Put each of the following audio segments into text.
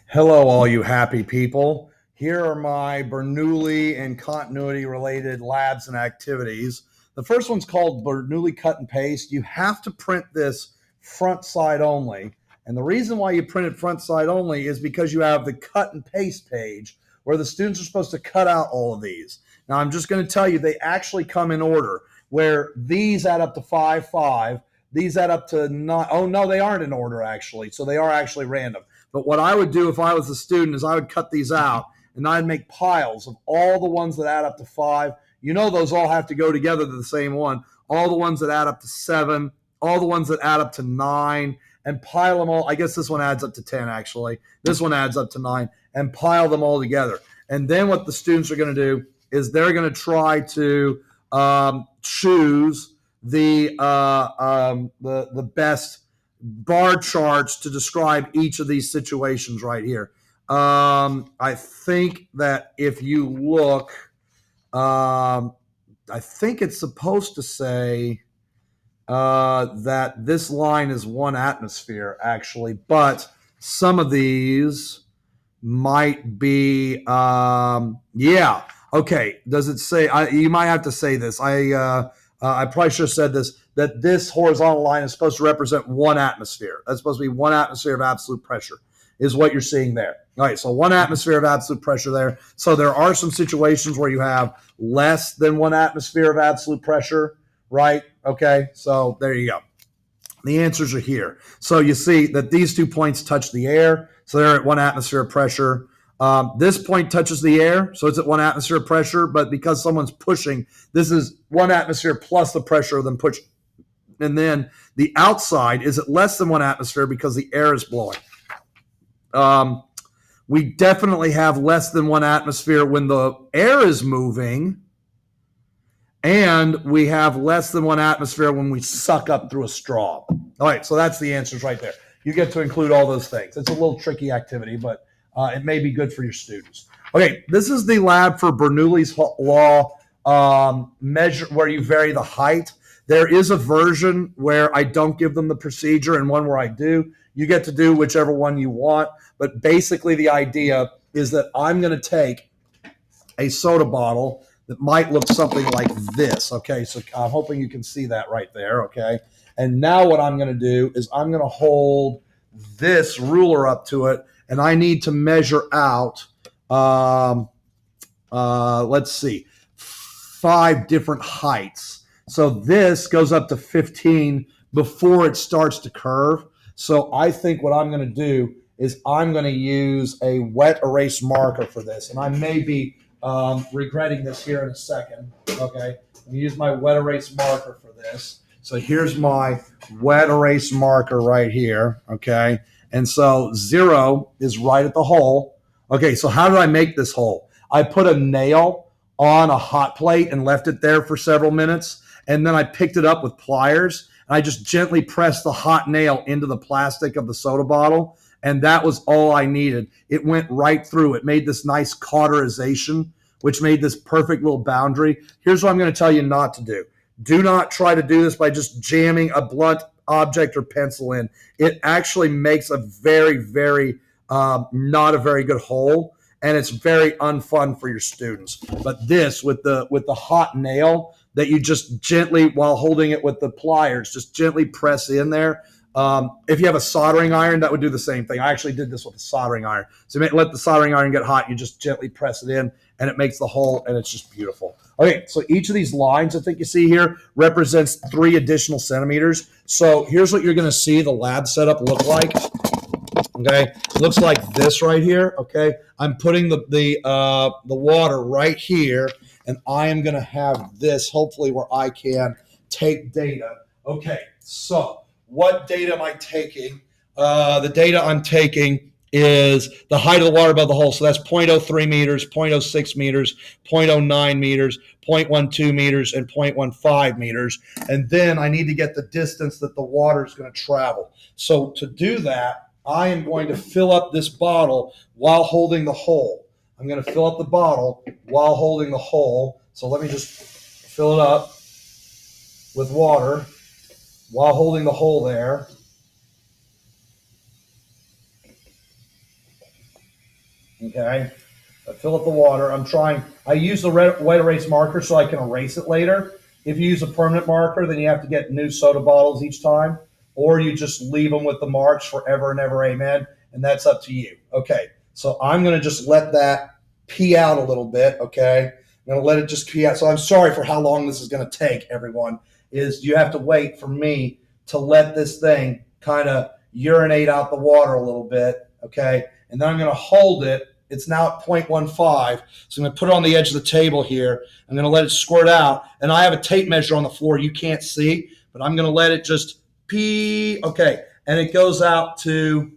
Hello, all you happy people. Here are my Bernoulli and continuity related labs and activities. The first one's called Bernoulli cut and paste. You have to print this front side only. And the reason why you print it front side only is because you have the cut and paste page where the students are supposed to cut out all of these. Now, I'm just going to tell you, they actually come in order where these add up to 5, 5. These add up to 9. Oh, no, they aren't in order, actually. So they are actually random. But what I would do if I was a student is I would cut these out and I'd make piles of all the ones that add up to 5. You know, those all have to go together to the same one. All the ones that add up to 7, all the ones that add up to 9, and pile them all. I guess this one adds up to 10, actually. This one adds up to 9, and pile them all together. And then what the students are going to do is they're going to try to choose the best bar charts to describe each of these situations right here. I think that if you look, I think it's supposed to say that this line is 1 atmosphere, actually, but some of these might be, yeah. Okay. Does it say? You might have to say this. I probably should have said this, that this horizontal line is supposed to represent 1 atmosphere. That's supposed to be 1 atmosphere of absolute pressure, is what you're seeing there. All right, so 1 atmosphere of absolute pressure there. So there are some situations where you have less than 1 atmosphere of absolute pressure, right? Okay, so there you go. The answers are here. So you see that these 2 points touch the air, so they're at 1 atmosphere of pressure. This point touches the air, so it's at 1 atmosphere of pressure, but because someone's pushing, this is 1 atmosphere plus the pressure of them pushing. And then the outside is at less than 1 atmosphere because the air is blowing. We definitely have less than 1 atmosphere when the air is moving, and we have less than 1 atmosphere when we suck up through a straw. All right, so that's the answers right there. You get to include all those things. It's a little tricky activity, but it may be good for your students. Okay, this is the lab for Bernoulli's law measure where you vary the height. There is a version where I don't give them the procedure and one where I do. You get to do whichever one you want, but basically the idea is that I'm going to take a soda bottle that might look something like this. Okay, so I'm hoping you can see that right there. Okay, and now what I'm going to do is I'm going to hold this ruler up to it, and I need to measure out, let's see, 5 different heights. So this goes up to 15 before it starts to curve. So I think what I'm going to do is I'm going to use a wet erase marker for this, and I may be regretting this here in a second. Okay, I'm use my wet erase marker for this. So here's my wet erase marker right here. Okay, and so 0 is right at the hole. Okay, so how did I make this hole? I put a nail on a hot plate and left it there for several minutes, and then I picked it up with pliers and I just gently pressed the hot nail into the plastic of the soda bottle, and that was all I needed. It went right through. It made this nice cauterization, which made this perfect little boundary. Here's what I'm going to tell you not to do. Do not try to do this by just jamming a blunt object or pencil in. It actually makes a very, very not a very good hole, and it's very unfun for your students. But this with the hot nail that you just gently, while holding it with the pliers, just gently press in there. If you have a soldering iron, that would do the same thing. I actually did this with a soldering iron. So let the soldering iron get hot. You just gently press it in, and it makes the hole, and it's just beautiful. Okay, so each of these lines I think you see here represents 3 additional centimeters. So here's what you're going to see the lab setup look like. Okay, it looks like this right here. Okay, I'm putting the water right here, and I am going to have this hopefully where I can take data. Okay, so what data am I taking? The data I'm taking is the height of the water above the hole. So that's 0.03 meters, 0.06 meters, 0.09 meters, 0.12 meters, and 0.15 meters. And then I need to get the distance that the water is going to travel. So to do that, I am going to fill up this bottle while holding the hole. I'm going to fill up the bottle while holding the hole. So let me just fill it up with water while holding the hole there. Okay. I fill up the water. I use the wet erase marker so I can erase it later. If you use a permanent marker, then you have to get new soda bottles each time, or you just leave them with the marks forever and ever, amen. And that's up to you. Okay. So I'm going to just let that pee out a little bit. Okay. I'm going to let it just pee out. So I'm sorry for how long this is going to take, everyone. Is you have to wait for me to let this thing kind of urinate out the water a little bit. Okay. And then I'm going to hold it. It's now at 0.15. So I'm going to put it on the edge of the table here. I'm going to let it squirt out. And I have a tape measure on the floor you can't see, but I'm going to let it just pee. Okay. And it goes out to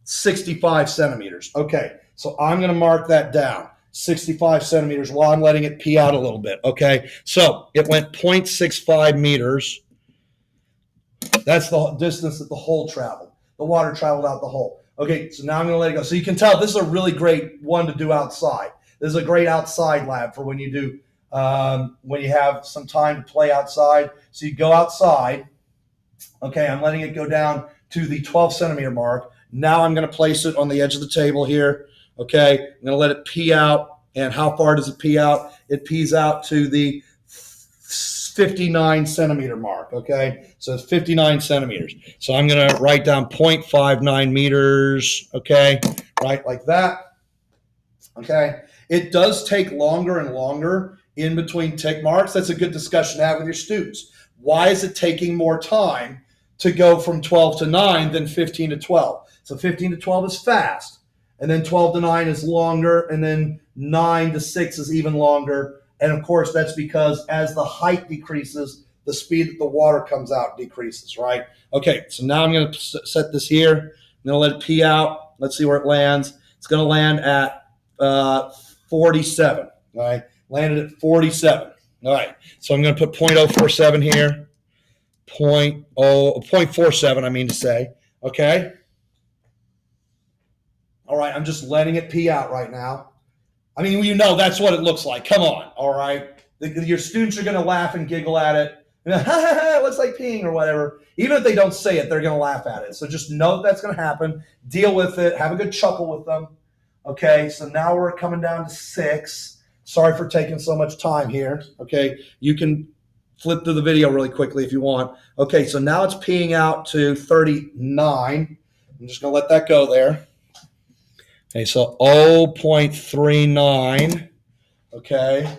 65 centimeters. Okay. So I'm going to mark that down. 65 centimeters while I'm letting it pee out a little bit. Okay. So it went 0.65 meters. That's the distance that the hole traveled. The water traveled out the hole. Okay, so now I'm going to let it go. So you can tell this is a really great one to do outside. This is a great outside lab for when you do when you have some time to play outside. So you go outside. Okay, I'm letting it go down to the 12 centimeter mark. Now I'm going to place it on the edge of the table here. Okay, I'm going to let it pee out. And how far does it pee out? It pees out to the 59 centimeter mark. Okay, so it's 59 centimeters. So I'm going to write down 0.59 meters. Okay, right like that. Okay, it does take longer and longer in between tick marks. That's a good discussion to have with your students. Why is it taking more time to go from 12 to 9 than 15 to 12? So 15 to 12 is fast, and then 12 to 9 is longer, and then 9 to 6 is even longer. And of course, that's because as the height decreases, the speed that the water comes out decreases, right? Okay, so now I'm going to set this here. I'm going to let it pee out. Let's see where it lands. It's going to land at 47. All right, landed at 47. All right, so I'm going to put 0.047 here. 0.47, I mean to say. Okay. All right, I'm just letting it pee out right now. I mean, you know, that's what it looks like. Come on, all right? Your students are going to laugh and giggle at it. It looks like peeing or whatever. Even if they don't say it, they're going to laugh at it. So just know that's going to happen. Deal with it. Have a good chuckle with them. Okay, so now we're coming down to 6. Sorry for taking so much time here. Okay, you can flip through the video really quickly if you want. Okay, so now it's peeing out to 39. I'm just going to let that go there. Okay, so 0.39, okay?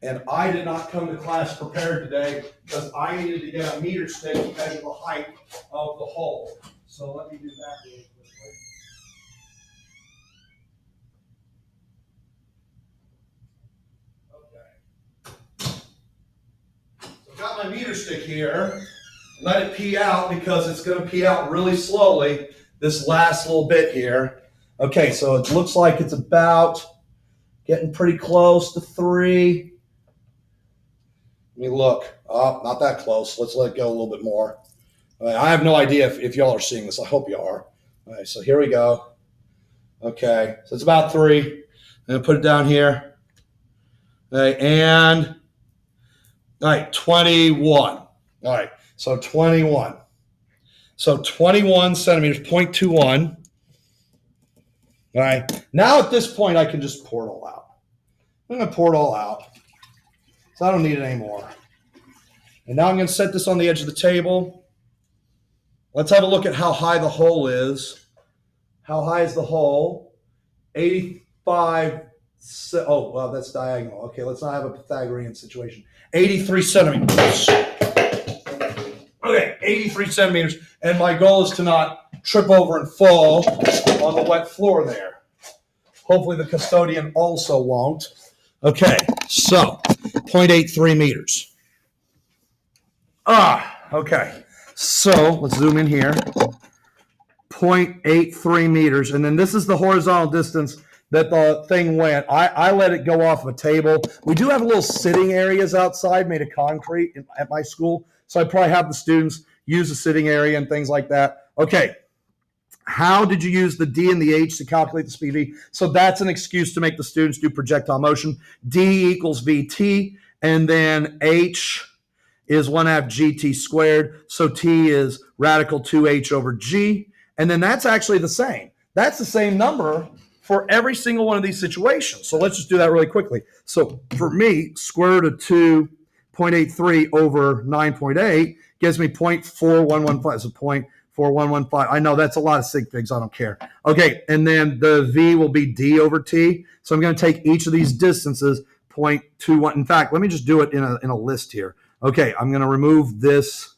And I did not come to class prepared today because I needed to get a meter stick to measure the height of the hole. So let me do that really quickly. Okay. So I've got my meter stick here. Let it pee out because it's going to pee out really slowly this last little bit here. Okay, so it looks like it's about getting pretty close to 3. Let me look. Oh, not that close. Let's let it go a little bit more. Right, I have no idea if y'all are seeing this. I hope you are. All right, so here we go. Okay, so it's about 3. I'm going to put it down here. Okay, and all right, 21. All right, so 21. So 21 centimeters, 0.21. All right. Now at this point, I can just pour it all out. I'm going to pour it all out. So I don't need it anymore. And now I'm going to set this on the edge of the table. Let's have a look at how high the hole is. How high is the hole? 85. Oh, well, that's diagonal. Okay, let's not have a Pythagorean situation. 83 centimeters. Okay, 83 centimeters. And my goal is to not trip over and fall on the wet floor there. Hopefully the custodian also won't. Okay, so 0.83 meters. Okay. So let's zoom in here. 0.83 meters. And then this is the horizontal distance that the thing went. I let it go off of a table. We do have little sitting areas outside made of concrete at my school. So I probably have the students use a sitting area and things like that. Okay. How did you use the D and the H to calculate the speed V? So that's an excuse to make the students do projectile motion. D equals VT, and then H is 1/2 GT squared. So T is radical 2H over G. And then that's actually the same. That's the same number for every single one of these situations. So let's just do that really quickly. So for me, square root of 2.83 over 9.8 gives me 0.4115. So 0.4115. I know that's a lot of sig figs. I don't care. Okay, and then the V will be D over T. So I'm going to take each of these distances, 0.21. In fact, let me just do it in a list here. Okay, I'm going to remove this.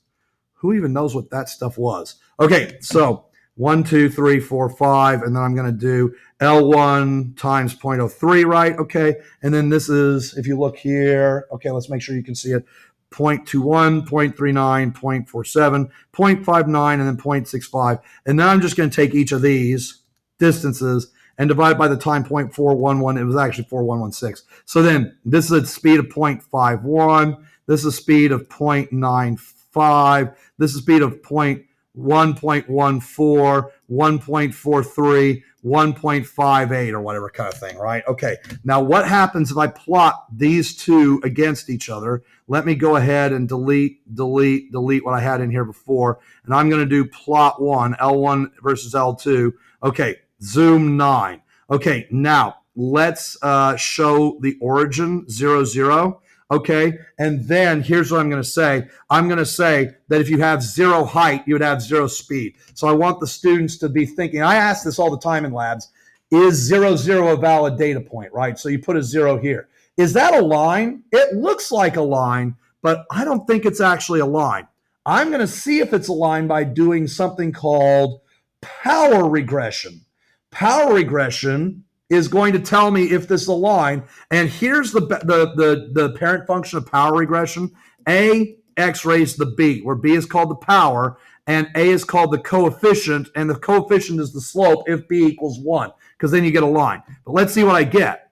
Who even knows what that stuff was? Okay, so 1, 2, 3, 4, 5, and then I'm going to do L1 times 0.03, right? Okay, and then this is, if you look here, okay, let's make sure you can see it, 0.21, 0.39, 0.47, 0.59, and then 0.65. And then I'm just going to take each of these distances and divide by the time 0.411. It was actually 4116. So then this is a speed of 0.51. This is a speed of 0.95. This is a speed of 1.14, 1.43, 1.58, or whatever kind of thing, right? Okay, now what happens if I plot these two against each other? Let me go ahead and delete what I had in here before, and I'm going to do plot 1, L1 versus L2. Okay, zoom 9. Okay, now let's show the origin, 0, 0. Okay, and then here's what I'm going to say. I'm going to say that if you have 0 height, you would have 0 speed. So I want the students to be thinking, I ask this all the time in labs, is 0, 0 a valid data point, right? So you put a 0 here. Is that a line? It looks like a line, but I don't think it's actually a line. I'm going to see if it's a line by doing something called power regression. Power regression is going to tell me if this is a line. And here's the parent function of power regression. A, x raised to the b, where b is called the power, and a is called the coefficient, and the coefficient is the slope if b equals 1, because then you get a line. But let's see what I get.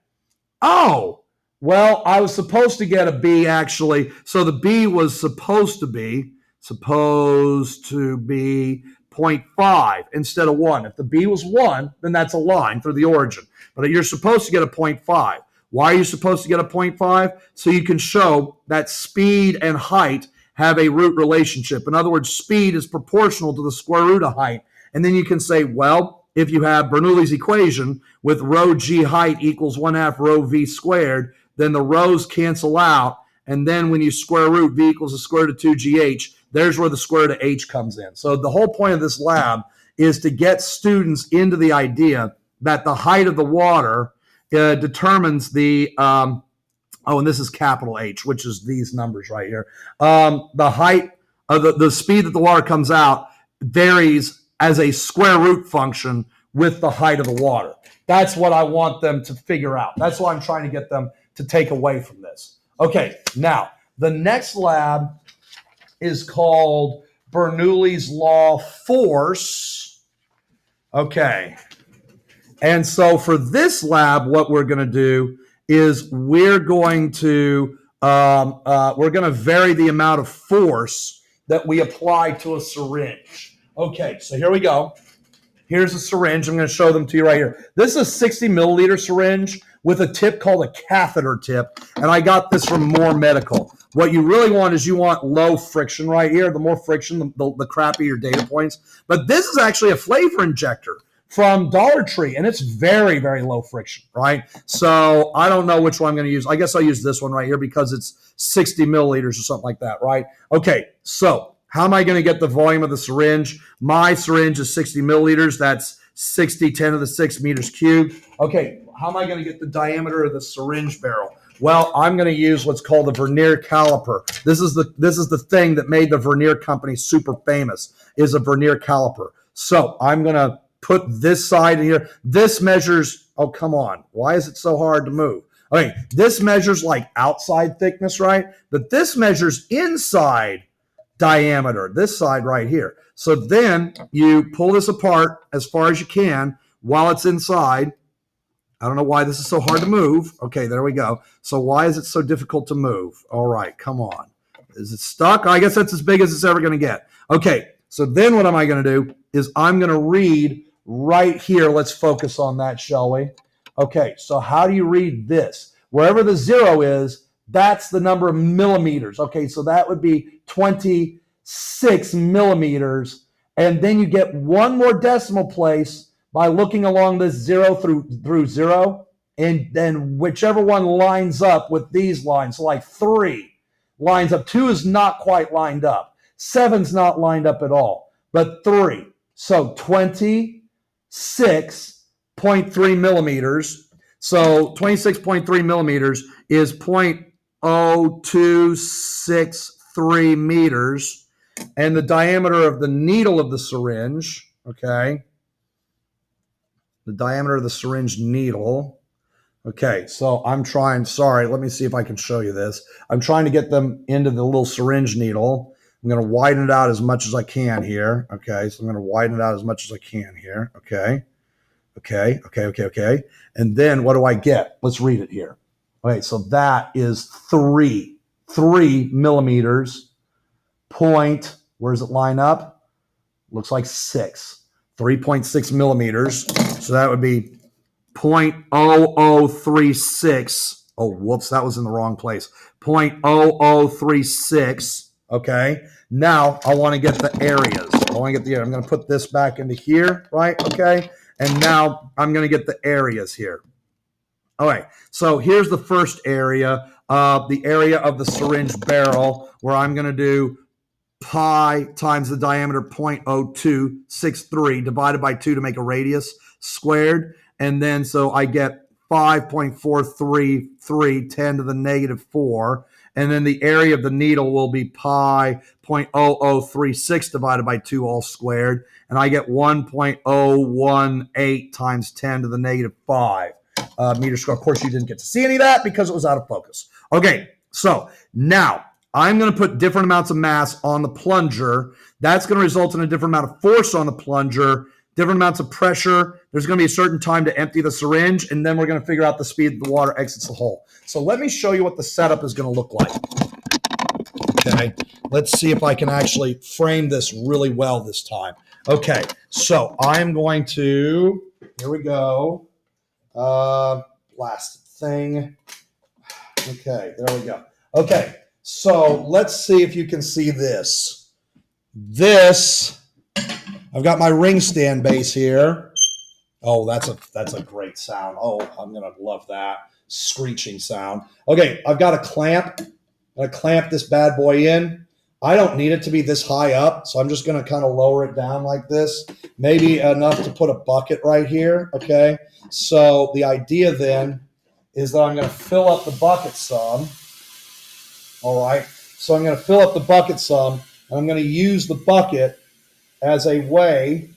Oh, well, I was supposed to get a b, actually. So the b was supposed to be 0.5 instead of 1. If the b was 1, then that's a line through the origin. But you're supposed to get a 0.5. Why are you supposed to get a 0.5? So you can show that speed and height have a root relationship. In other words, speed is proportional to the square root of height. And then you can say, well, if you have Bernoulli's equation with rho g height equals 1/2 rho v squared, then the rho's cancel out. And then when you square root v equals the square root of 2gh, there's where the square root of h comes in. So the whole point of this lab is to get students into the idea that the height of the water determines the, and this is capital H, which is these numbers right here. The height of the speed that the water comes out varies as a square root function with the height of the water. That's what I want them to figure out. That's what I'm trying to get them to take away from this. Okay, now the next lab is called Bernoulli's law force. Okay. And so for this lab, what we're going to do is we're going to vary the amount of force that we apply to a syringe. Okay, so here we go. Here's a syringe. I'm going to show them to you right here. This is a 60 milliliter syringe with a tip called a catheter tip, and I got this from More Medical. What you really want is you want low friction right here. The more friction, the crappier your data points. But this is actually a flavor injector from Dollar Tree, and it's very, very low friction, right? So I don't know which one I'm going to use. I guess I'll use this one right here because it's 60 milliliters or something like that, right? Okay, so how am I going to get the volume of the syringe? My syringe is 60 milliliters. That's 60, 10 to the 6 meters cubed. Okay, how am I going to get the diameter of the syringe barrel? Well, I'm going to use what's called the vernier caliper. This is the thing that made the Vernier company super famous, is a vernier caliper. So I'm going to put this side here. This measures, oh, come on. Why is it so hard to move? Okay, this measures like outside thickness, right? But this measures inside diameter, this side right here. So then you pull this apart as far as you can while it's inside. I don't know why this is so hard to move. Okay, there we go. So why is it so difficult to move? All right, come on. Is it stuck? I guess that's as big as it's ever going to get. Okay, so then what am I going to do is I'm going to read right here. Let's focus on that, shall we? Okay, so how do you read this? Wherever the 0 is, that's the number of millimeters. Okay, so that would be 26 millimeters. And then you get one more decimal place by looking along this 0 through 0, and then whichever one lines up with these lines, so like 3 lines up. 2 is not quite lined up. 7's not lined up at all, but 3. So 26.3 millimeters. So 26.3 millimeters is 0.0263 meters. And the diameter of the needle of the syringe, okay, the diameter of the syringe needle. Okay, so I'm trying, sorry, let me see if I can show you this. I'm trying to get them into the little syringe needle. I'm going to widen it out as much as I can here. Okay, so I'm going to widen it out as much as I can here. Okay. And then what do I get? Let's read it here. Okay, so that is 3 millimeters. Point, where does it line up? Looks like 6. 3.6 millimeters. So that would be 0.0036. Oh, whoops, that was in the wrong place. 0.0036. Okay. Now I want to get the areas. I'm going to put this back into here, right? Okay. And now I'm going to get the areas here. All right. So here's the first area, the area of the syringe barrel, where I'm going to do pi times the diameter 0.0263 divided by 2 to make a radius squared. And then so I get 5.433 10 to the negative 4. And then the area of the needle will be pi 0.0036 divided by 2 all squared. And I get 1.018 times 10 to the negative 5 meters squared. Of course, you didn't get to see any of that because it was out of focus. Okay, so now I'm going to put different amounts of mass on the plunger. That's going to result in a different amount of force on the plunger, different amounts of pressure. There's going to be a certain time to empty the syringe, and then we're going to figure out the speed that the water exits the hole. So let me show you what the setup is going to look like. Okay, let's see if I can actually frame this really well this time. Okay, so I'm going to, here we go, blasted thing. Okay, there we go. Okay. So let's see if you can see this. I've got my ring stand base here. Oh, that's a great sound. Oh, I'm going to love that screeching sound. Okay, I've got a clamp. I'm going to clamp this bad boy in. I don't need it to be this high up, so I'm just going to kind of lower it down like this. Maybe enough to put a bucket right here, okay? So the idea then is that I'm going to fill up the bucket some. All right, so I'm going to fill up the bucket some, and I'm going to use the bucket as a way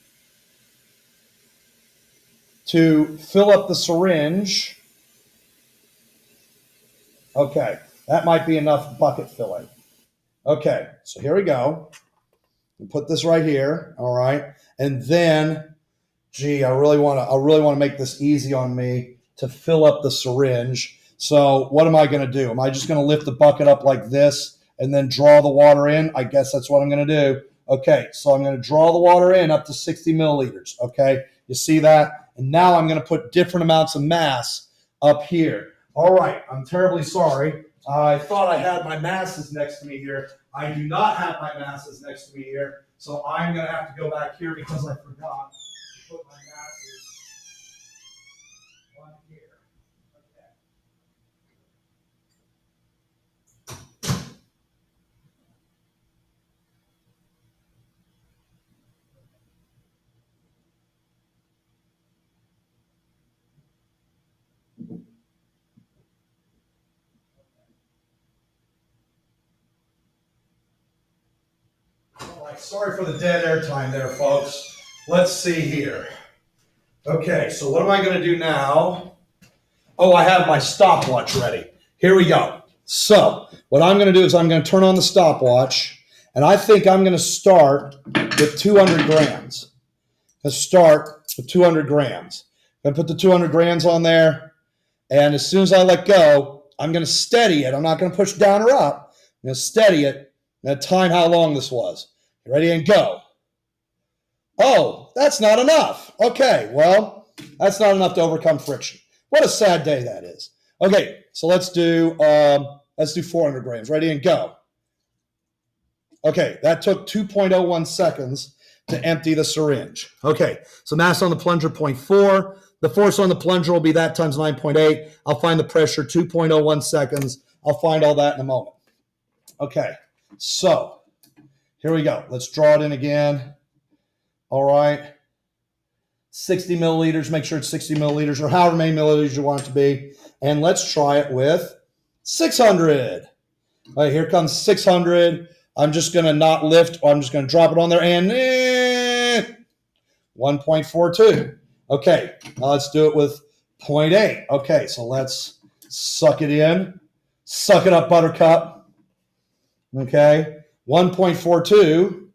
to fill up the syringe. Okay, that might be enough bucket filling. Okay, so here we go. We put this right here. All right, and then, gee, I really want to make this easy on me to fill up the syringe. So what am I going to do? Am I just going to lift the bucket up like this and then draw the water in? I guess that's what I'm going to do. Okay, so I'm going to draw the water in up to 60 milliliters. Okay, you see that? And now I'm going to put different amounts of mass up here. All right, I'm terribly sorry. I thought I had my masses next to me here. I do not have my masses next to me here. So I'm going to have to go back here because I forgot to put my masses on here. All right, sorry for the dead air time there, folks. Let's see here. Okay, so what am I going to do now? Oh, I have my stopwatch ready. Here we go. So what I'm going to do is I'm going to turn on the stopwatch, and I think I'm going to start with 200 grams. Let's start with 200 grams. I'm going to put the 200 grams on there, and as soon as I let go, I'm going to steady it. I'm not going to push down or up. I'm going to steady it and time how long this was. Ready and go. Oh, that's not enough. Okay, well, that's not enough to overcome friction. What a sad day that is. Okay, so let's do 400 grams. Ready and go. Okay, that took 2.01 seconds. to empty the syringe. Okay, so mass on the plunger, 0.4. The force on the plunger will be that times 9.8. I'll find the pressure, 2.01 seconds. I'll find all that in a moment. Okay, so here we go. Let's draw it in again. All right. 60 milliliters. Make sure it's 60 milliliters or however many milliliters you want it to be. And let's try it with 600. All right, here comes 600. I'm just going to not lift. I'm just going to drop it on there and 1.42. Okay, now let's do it with 0.8. Okay, so let's suck it in. Suck it up, buttercup. Okay, 1.42.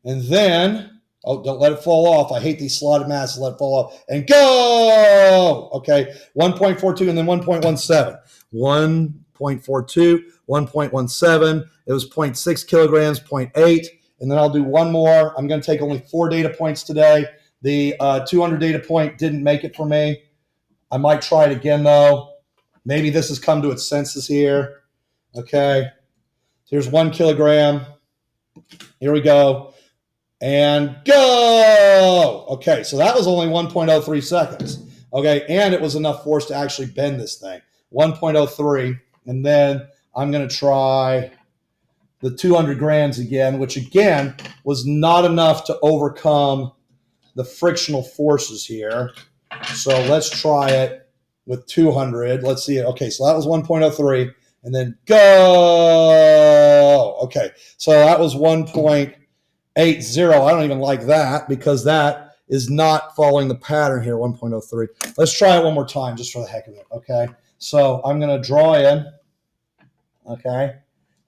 And then, oh, don't let it fall off. I hate these slotted masses. Let it fall off. And go! Okay, 1.42 and then 1.17. 1.42, 1.17. It was 0.6 kilograms, 0.8. And then I'll do one more. I'm going to take only 4 data points today. The 200 data point didn't make it for me. I might try it again, though. Maybe this has come to its senses here. Okay. So here's 1 kilogram. Here we go. And go! Okay, so that was only 1.03 seconds. Okay, and it was enough force to actually bend this thing. 1.03. And then I'm going to try the 200 grams again, which again was not enough to overcome the frictional forces here. So let's try it with 200. Let's see it. Okay, so that was 1.03. And then go. Okay, so that was 1.80. I don't even like that because that is not following the pattern here, 1.03. Let's try it one more time just for the heck of it, okay? So I'm going to draw in, okay?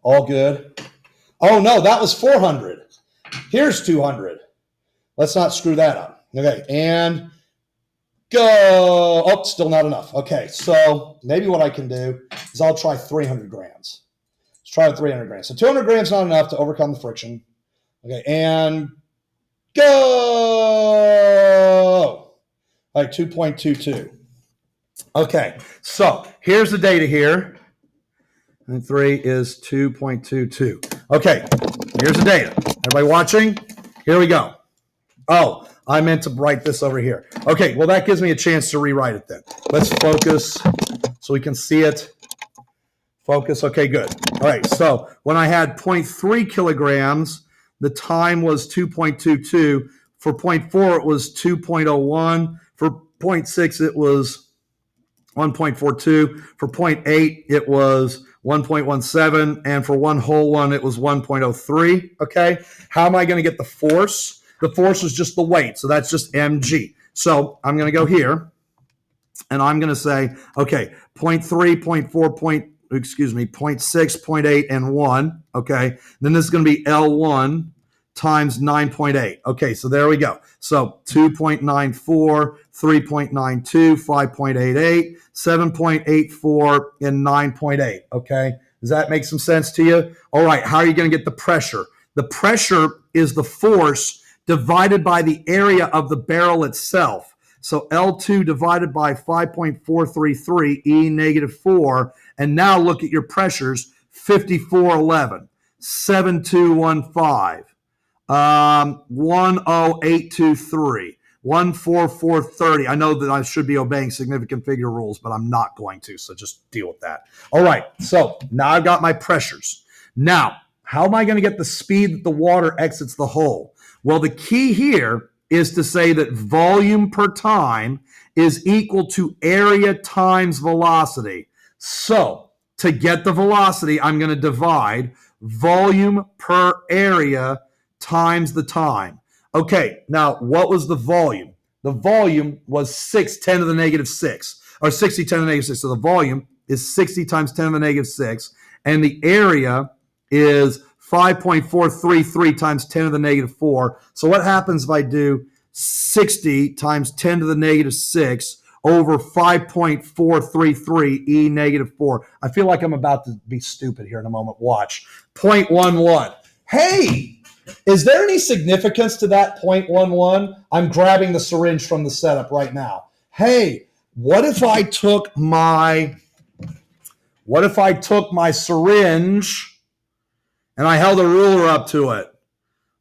All good. Oh, no, that was 400. Here's 200. Let's not screw that up. Okay, and go. Oh, still not enough. Okay, so maybe what I can do is I'll try 300 grams. Let's try 300 grams. So 200 grams not enough to overcome the friction. Okay, and go. All right, 2.22. Okay, so here's the data here. And 3 is 2.22. Okay, here's the data. Everybody watching? Here we go. Oh, I meant to write this over here. Okay, well, that gives me a chance to rewrite it then. Let's focus so we can see it. Focus. Okay, good. All right, so when I had 0.3 kilograms, the time was 2.22. For 0.4, it was 2.01. For 0.6, it was 1.42. For 0.8, it was 1.17. And for one whole one, it was 1.03. Okay, how am I going to get the force? The force is just the weight, so that's just mg. So I'm going to go here, and I'm going to say, okay, 0.3, 0.4, 0.6, 0.8, and 1. Okay, then this is going to be L1 times 9.8. Okay, so there we go. So 2.94, 3.92, 5.88, 7.84, and 9.8. Okay, does that make some sense to you? All right, how are you going to get the pressure? The pressure is the force divided by the area of the barrel itself. So L2 divided by 5.433, E negative 4. And now look at your pressures, 5411, 7215, 10823, 14430. I know that I should be obeying significant figure rules, but I'm not going to, so just deal with that. All right, so now I've got my pressures. Now, how am I going to get the speed that the water exits the hole? Well, the key here is to say that volume per time is equal to area times velocity. So to get the velocity, I'm going to divide volume per area times the time. Okay, now what was the volume? The volume was 6, 10 to the negative 6, or 60, 10 to the negative 6. So the volume is 60 times 10 to the negative 6, and the area is 5.433 times 10 to the negative 4. So what happens if I do 60 times 10 to the negative 6 over 5.433 E negative 4? I feel like I'm about to be stupid here in a moment. Watch. 0.11. Hey, is there any significance to that 0.11? I'm grabbing the syringe from the setup right now. Hey, what if I took my syringe and I held a ruler up to it?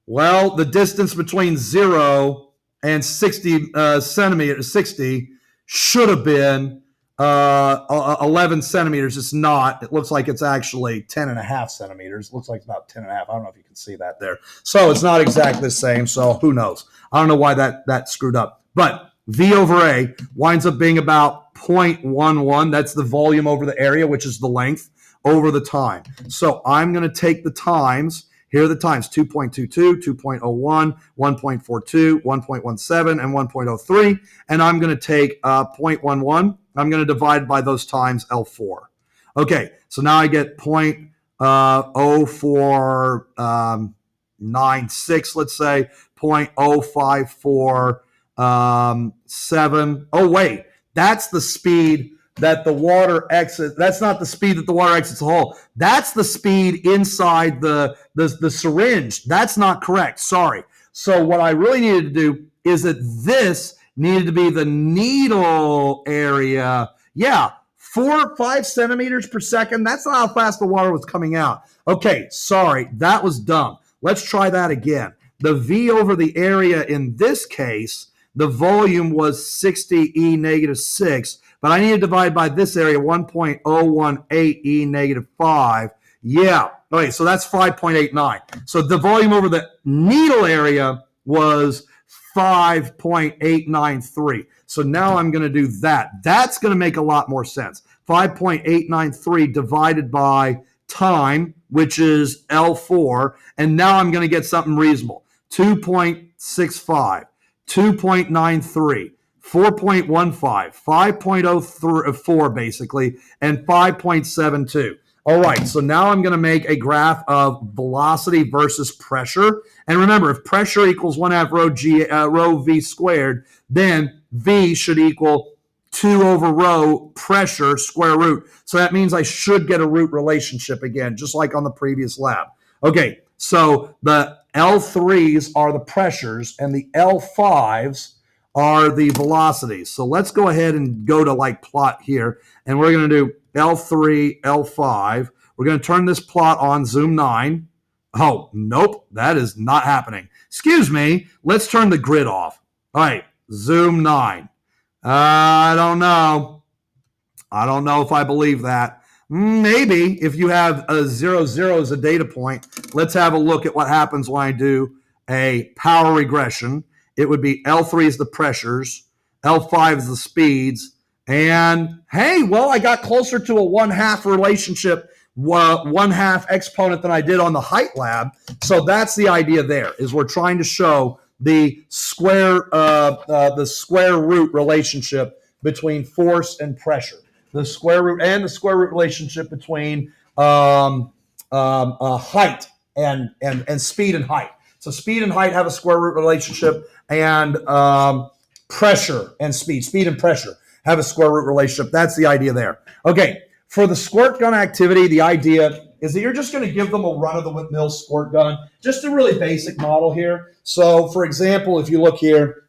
Well, the distance between 0 and 60 centimeters, 60 should have been 11 centimeters. It's not. It looks like it's actually 10 and a half centimeters. It looks like it's about 10 and a half. I don't know if you can see that there. So it's not exactly the same. So who knows? I don't know why that screwed up. But V over A winds up being about 0.11. That's the volume over the area, which is the length over the time. So I'm going to take the times. Here are the times: 2.22, 2.01, 1.42, 1.17, and 1.03. And I'm going to take 0.11. I'm going to divide by those times L4. Okay, so now I get 0.0496, let's say, 0.0547. Oh, wait, that's the speed that the water exits. That's not the speed that the water exits the hole. That's the speed inside the syringe. That's not correct. Sorry. So what I really needed to do is that this needed to be the needle area. Yeah, 4 or 5 centimeters per second. That's not how fast the water was coming out. Okay, sorry. That was dumb. Let's try that again. The V over the area in this case, the volume was 60 E negative 6. But I need to divide by this area, 1.018 E negative 5. Yeah. Okay, so that's 5.89. So the volume over the needle area was 5.893. So now I'm going to do that. That's going to make a lot more sense. 5.893 divided by time, which is L4. And now I'm going to get something reasonable. 2.65, 2.93. 4.15, 5.04 basically, and 5.72. All right, so now I'm going to make a graph of velocity versus pressure. And remember, if pressure equals 1/2 rho v squared, then V should equal 2 over rho pressure square root. So that means I should get a root relationship again, just like on the previous lab. Okay, so the L3s are the pressures, and the L5s are the velocities. So let's go ahead and go to like plot here, and we're going to do L3, L5. We're going to turn this plot on zoom 9. Oh, nope, that is not happening. Excuse me, let's turn the grid off. All right, zoom 9. I don't know. I don't know if I believe that. Maybe if you have a 0, 0 as a data point. Let's have a look at what happens when I do a power regression. It would be L3 is the pressures, L5 is the speeds, and hey, well, I got closer to a 1/2 relationship, 1/2 exponent than I did on the height lab. So that's the idea there, is we're trying to show the square root relationship between force and pressure, the square root relationship between height and speed and height. So speed and height have a square root relationship, and pressure and speed and pressure have a square root relationship. That's the idea there. Okay, for the squirt gun activity, the idea is that you're just going to give them a run-of-the-mill squirt gun, just a really basic model here. So, for example, if you look here,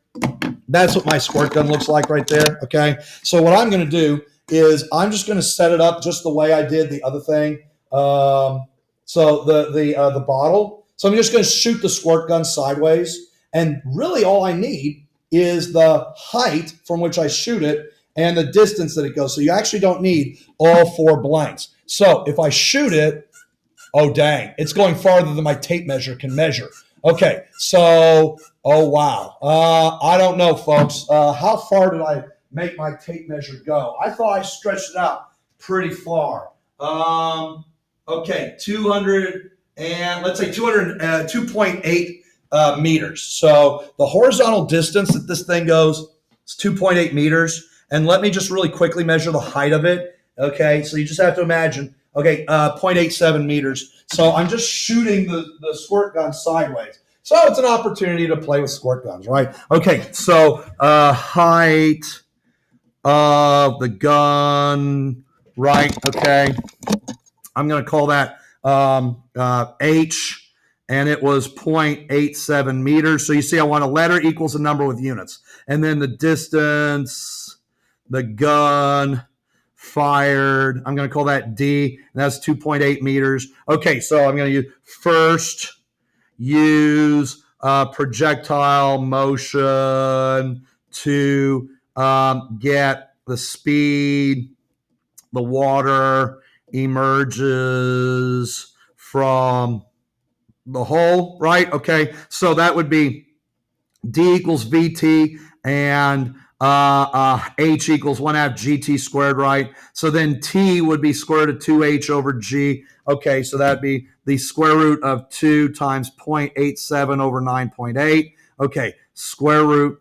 that's what my squirt gun looks like right there, okay? So what I'm going to do is I'm just going to set it up just the way I did the other thing. So the bottle. So I'm just going to shoot the squirt gun sideways, and really all I need is the height from which I shoot it and the distance that it goes. So you actually don't need all 4 blanks. So if I shoot it, oh dang, it's going farther than my tape measure can measure. Okay, so, oh wow. I don't know, folks. How far did I make my tape measure go? I thought I stretched it out pretty far. Okay, 200 and let's say 2.8 meters. So the horizontal distance that this thing goes is 2.8 meters. And let me just really quickly measure the height of it. Okay, so you just have to imagine, okay, 0.87 meters. So I'm just shooting the squirt gun sideways. So it's an opportunity to play with squirt guns, right? Okay, so height of the gun, right? Okay, I'm going to call that H, and it was 0.87 meters. So you see I want a letter equals a number with units. And then the distance, the gun fired, I'm going to call that D, and that's 2.8 meters. Okay, so I'm going to use first use projectile motion to get the speed the water emerges from the hole, right? Okay, so that would be D equals VT and H equals 1/2 GT squared, right? So then T would be square root of 2H over G. Okay, so that'd be the square root of 2 times 0.87 over 9.8. Okay, square root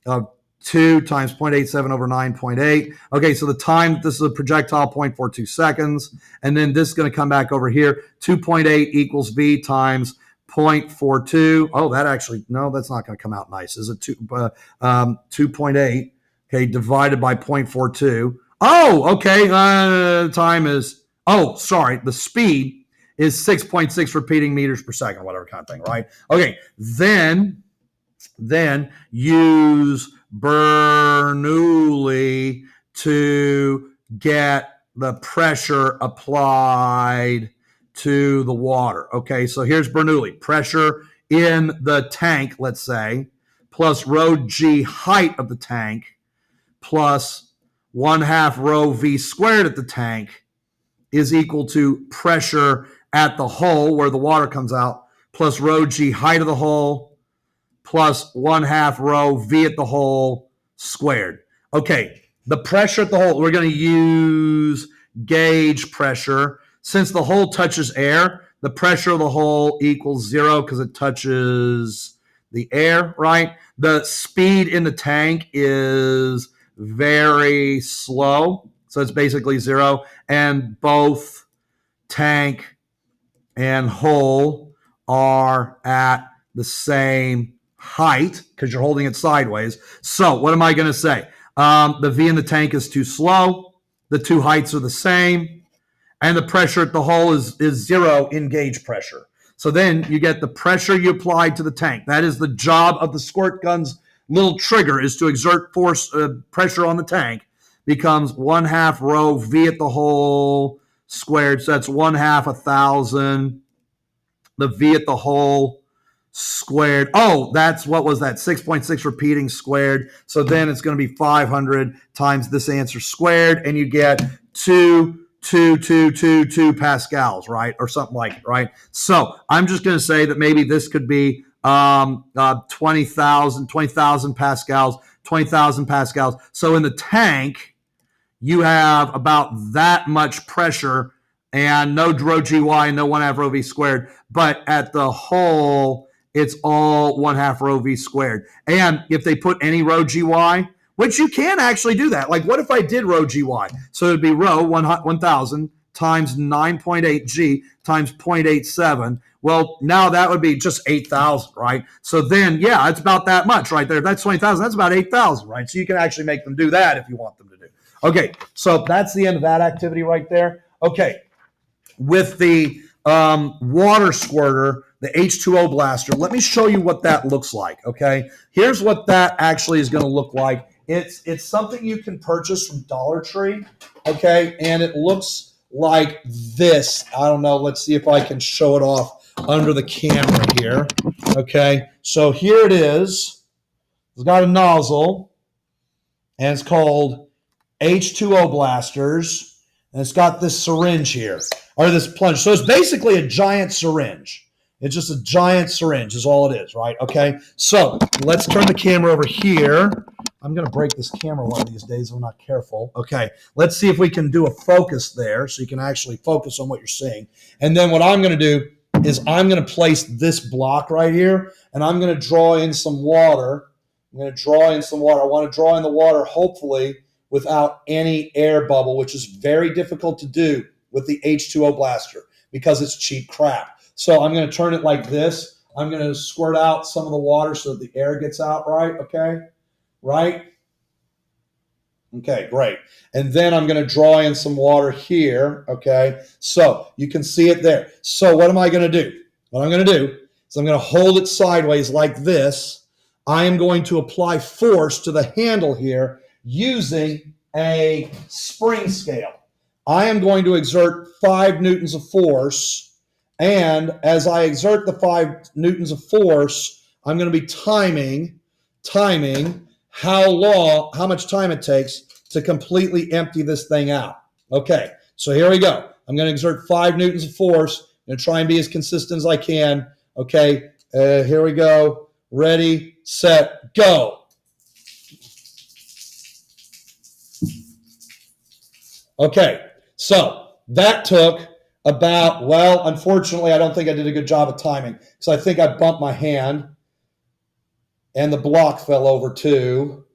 of 2 times 0.87 over 9.8. Okay, so the time, this is a projectile, 0.42 seconds. And then this is going to come back over here. 2.8 equals V times 0.42. Oh, that actually, no, that's not going to come out nice. Is it 2.8, okay, divided by 0.42. Oh, okay, time is, oh, sorry, the speed is 6.6 repeating meters per second, whatever kind of thing, right? Okay, then use Bernoulli to get the pressure applied to the water. Okay, so here's Bernoulli. Pressure in the tank, let's say, plus rho g height of the tank, plus 1/2 rho v squared at the tank is equal to pressure at the hole where the water comes out, plus rho g height of the hole, plus 1/2 rho v at the hole squared. Okay, the pressure at the hole, we're going to use gauge pressure. Since the hole touches air, the pressure of the hole equals 0 because it touches the air, right? The speed in the tank is very slow, so it's basically 0. And both tank and hole are at the same height because you're holding it sideways. So what am I going to say? The V in the tank is too slow. The two heights are the same. And the pressure at the hole is 0 in gauge pressure. So then you get the pressure you applied to the tank. That is the job of the squirt gun's little trigger, is to exert force, pressure on the tank. Becomes 1/2 rho V at the hole squared. So that's 1/2 1,000. The V at the hole squared. Oh, that's, what was that? 6.6 repeating squared. So then it's going to be 500 times this answer squared, and you get 2 pascals, right? Or something like it, right? So I'm just going to say that maybe this could be 20,000 pascals, 20,000 pascals. So in the tank, you have about that much pressure and no rho gy, no 1/2 rho v squared. But at the hole, it's all 1/2 rho v squared. And if they put any rho gy, which you can actually do that. Like, what if I did rho gy? So it'd be rho 1,000 times 9.8 g times 0.87. Well, now that would be just 8,000, right? So then, yeah, it's about that much right there. If that's 20,000, that's about 8,000, right? So you can actually make them do that if you want them to do. Okay, so that's the end of that activity right there. Okay, with the water squirter, the H2O blaster, let me show you what that looks like, okay? Here's what that actually is going to look like. It's something you can purchase from Dollar Tree, okay? And it looks like this. I don't know. Let's see if I can show it off under the camera here, okay? So here it is. It's got a nozzle, and it's called H2O blasters, and it's got this syringe here, or this plunge. So it's basically a giant syringe. It's just a giant syringe is all it is, right? Okay, so let's turn the camera over here. I'm going to break this camera one of these days if I'm not careful. Okay, let's see if we can do a focus there so you can actually focus on what you're seeing. And then what I'm going to do is I'm going to place this block right here, and I'm going to draw in some water. I'm going to draw in some water. I want to draw in the water, hopefully, without any air bubble, which is very difficult to do with the H2O blaster because it's cheap crap. So I'm going to turn it like this. I'm going to squirt out some of the water so that the air gets out, right? Okay, right? Okay, great. And then I'm going to draw in some water here, okay? So you can see it there. So what am I going to do? What I'm going to do is I'm going to hold it sideways like this. I am going to apply force to the handle here using a spring scale. I am going to exert 5 newtons of force, And as I exert the 5 newtons of force, I'm going to be timing how much time it takes to completely empty this thing out. Okay, so here we go. I'm going to exert 5 newtons of force. I'm going to try and be as consistent as I can. Okay, here we go. Ready, set, go. Okay, so that took about, well, unfortunately, I don't think I did a good job of timing because I think I bumped my hand and the block fell over too.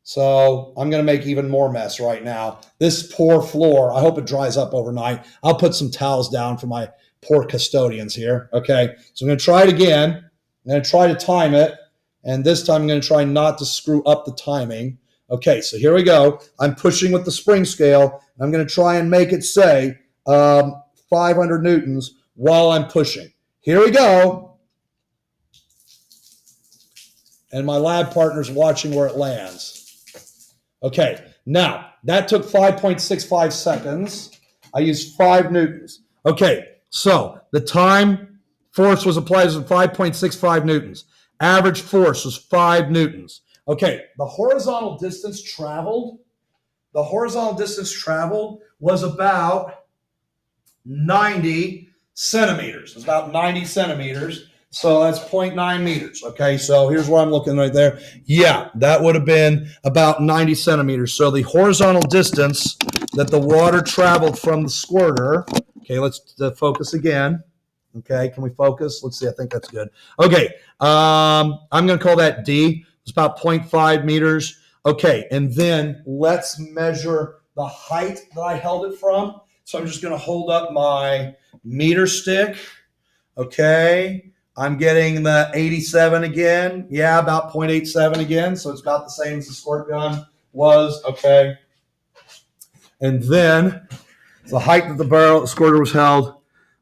So I'm going to make even more mess right now. This poor floor, I hope it dries up overnight. I'll put some towels down for my poor custodians here. Okay, so I'm going to try it again. I'm going to try to time it. And this time I'm going to try not to screw up the timing. Okay, so here we go. I'm pushing with the spring scale. I'm going to try and make it say 500 newtons while I'm pushing. Here we go. And my lab partner's watching where it lands. Okay, now that took 5.65 seconds. I used 5 newtons. Okay, so the time force was applied as 5.65 newtons. Average force was 5 newtons. Okay, the horizontal distance traveled was about 90 centimeters. It's about 90 centimeters. So that's 0.9 meters. Okay, so here's where I'm looking right there. Yeah, that would have been about 90 centimeters. So the horizontal distance that the water traveled from the squirter. Okay, let's focus again. Okay, can we focus? Let's see. I think that's good. Okay, I'm going to call that D. It's about 0.5 meters. Okay, and then let's measure the height that I held it from. So I'm just going to hold up my meter stick. Okay, I'm getting the 87 again. Yeah, about 0.87 again. So it's about the same as the squirt gun was. Okay, and then the height that the squirter was held,